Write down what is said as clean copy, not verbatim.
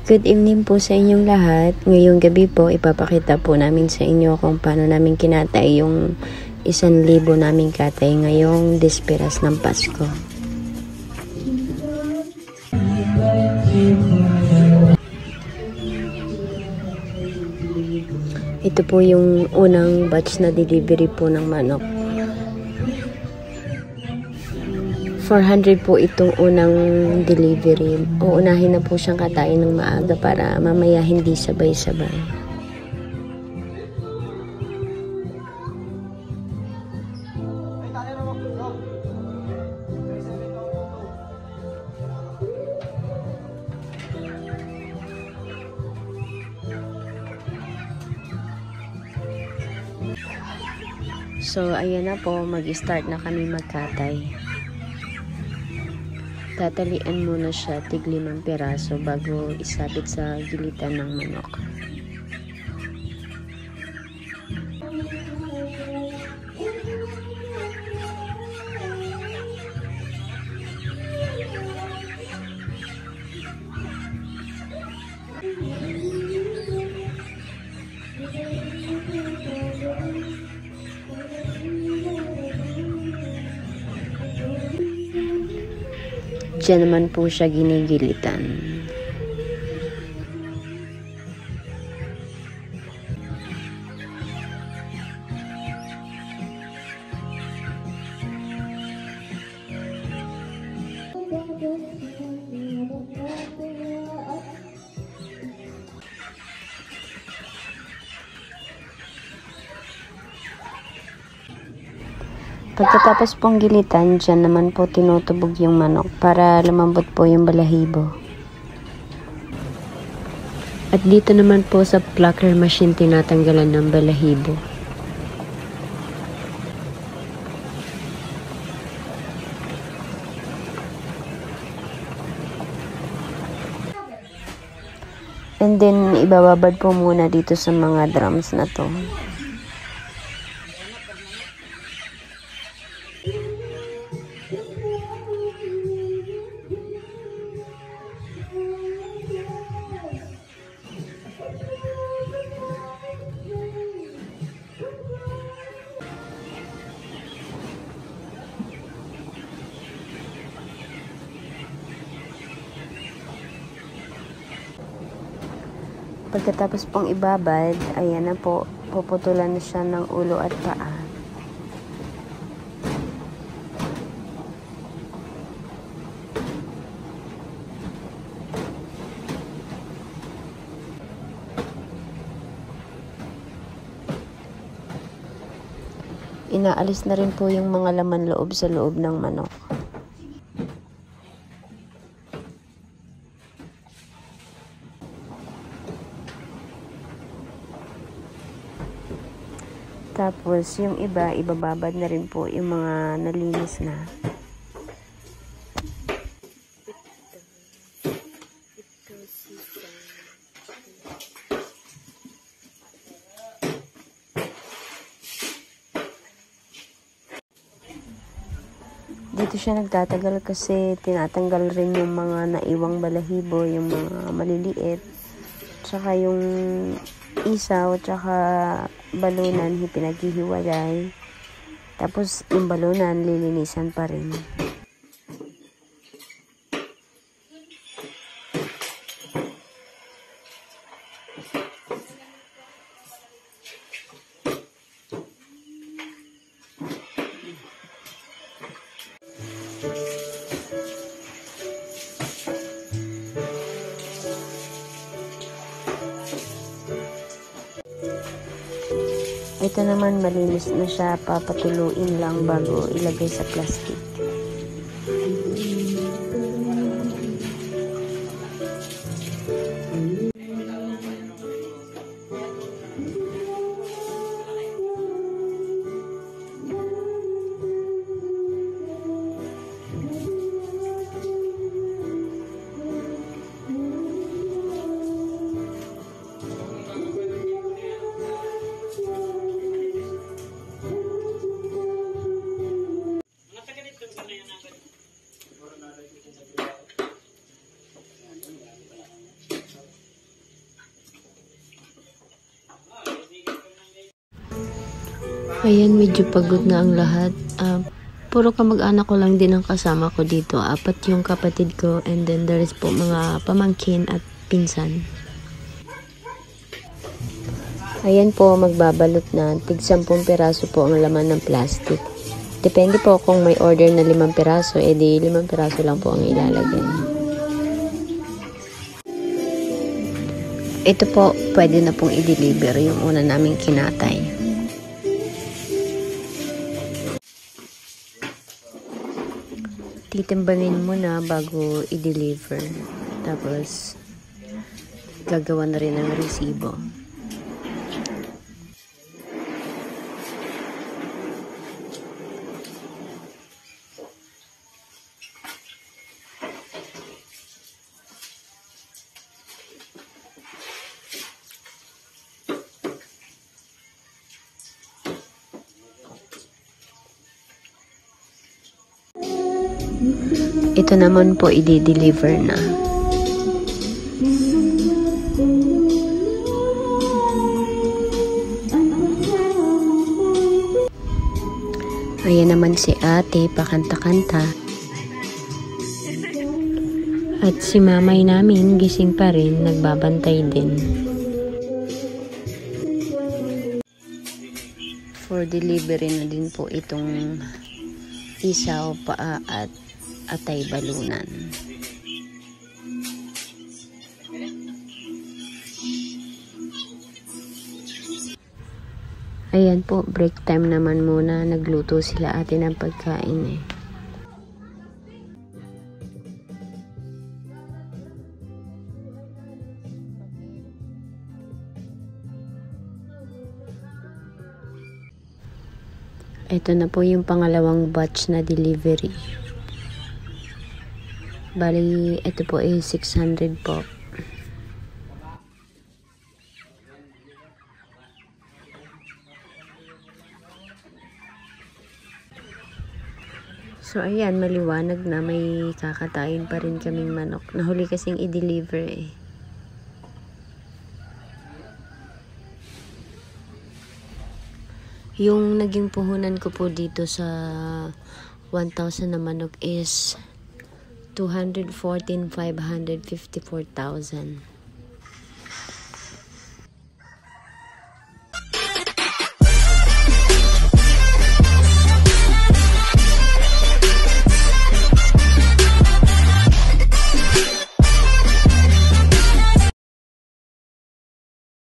Good evening po sa inyong lahat. Ngayong gabi po, ipapakita po namin sa inyo kung paano namin kinatay yung 1,000 naming katay ngayong Desperas ng Pasko. Ito po yung unang batch na delivery po ng manok. 400 po itong unang delivery. Uunahin na po siyang katayin ng maaga para mamaya hindi sabay-sabay. So, ayan na po, mag-start na kami magkatay. Tatalian muna siya tig 5 piraso bago isabit sa gilitan ng manok. Diyan naman po siya ginigilitan. Pagkatapos pong gilitan, dyan naman po tinutubog yung manok para lumambot po yung balahibo. At dito naman po sa plucker machine tinatanggalan ng balahibo. And then, ibababad po muna dito sa mga drums na to. Pagkatapos pong ibabad, ayan na po, puputulan na siya ng ulo at paa. Inaalis na rin po yung mga laman loob sa loob ng manok. Tapos, yung iba, ibababad na rin po yung mga nalinis na. Dito siya nagtatagal kasi tinatanggal rin yung mga naiwang balahibo, yung mga maliliit, tsaka yung isaw, tsaka balunan, pinaghihiwalay. Tapos, yung balunan, lilinisan pa rin. Ito naman malinis na siya, papatuluin lang bago ilagay sa plastic. Ayan, medyo pagod na ang lahat. Puro kamag-anak ko lang din ang kasama ko dito. 4 yung kapatid ko and then there is po mga pamangkin at pinsan. Ayan po, magbabalot na. Tig 10 piraso po ang laman ng plastic. Depende po kung may order na 5 piraso, edi 5 piraso lang po ang ilalagay. Ito po, pwede na pong i-deliver yung una naming kinatay. Titimbangin mo na bago i-deliver. Tapos, gagawa na rin ng resibo. Ito naman po i-deliver na. Ayan naman si ate, pakanta-kanta. At si mamay namin, gising pa rin, nagbabantay din. For delivery na din po itong isaw, paa at atay balunan. Ayan po, break time naman muna. Nagluto sila ate ng pagkain eh. Ito na po yung pangalawang batch na delivery. Bali, ito po ay 600 po. So, ayan, maliwanag na may kakatayin pa rin kaming manok. Nahuli kasing i-deliver eh. Yung naging puhunan ko po dito sa 1,000 na manok is 214,554,000.